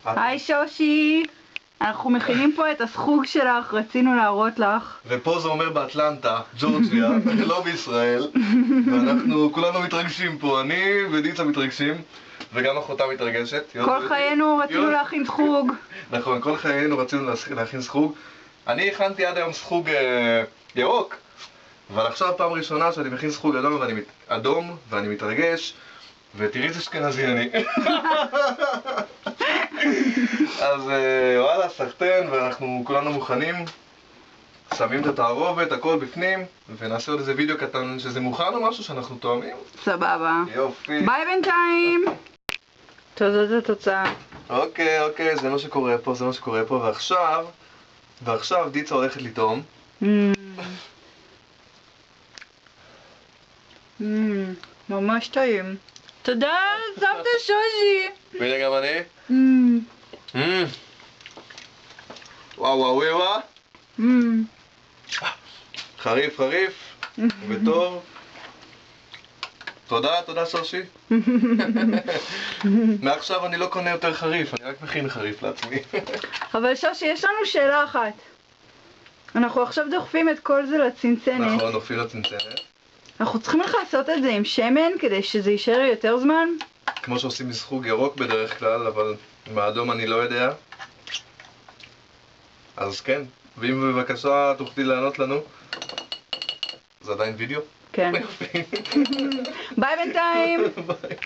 היי שושי, אנחנו מכינים פה את הסחוג שלך, רצינו להראות לך. ופה זה אומר באטלנטה, ג'ורג'יה, לא בישראל. ואנחנו כולנו מתרגשים פה, אני ודיצה מתרגשים, וגם אחותה מתרגשת. כל חיינו רצינו להכין סחוג. נכון, כל חיינו רצינו להכין סחוג. אני הכנתי עד היום סחוג ירוק, אבל עכשיו פעם ראשונה שאני מכין סחוג אדום ואני מתרגש, ותראי איזה אשכנזי אני. אז וואלה, סחטן, ואנחנו כולנו מוכנים. שמים את התערובת, הכל בפנים, ונעשה עוד איזה וידאו קטן שזה מוכן או משהו שאנחנו תואמים. סבבה. יופי. ביי בינתיים. זאת התוצאה. אוקיי, זה מה שקורה פה, ועכשיו דיצה הולכת לטעום. ממש טעים. תודה, סבתא שושי. והנה גם אני. וואו, חריף, וטוב. תודה שושי. מעכשיו אני לא קונה יותר חריף, אני רק מכין חריף לעצמי. אבל שושי, יש לנו שאלה אחת. אנחנו עכשיו דוחפים את כל זה לצנצנת. נכון, דוחפים לצנצנת. אנחנו צריכים לעשות את זה עם שמן כדי שזה יישאר יותר זמן? כמו שעושים מסחוג ירוק בדרך כלל, אבל עם האדום אני לא יודע. אז כן, ואם בבקשה תוכלי לענות לנו. זה עדיין וידאו? כן. ביי בינתיים. ביי.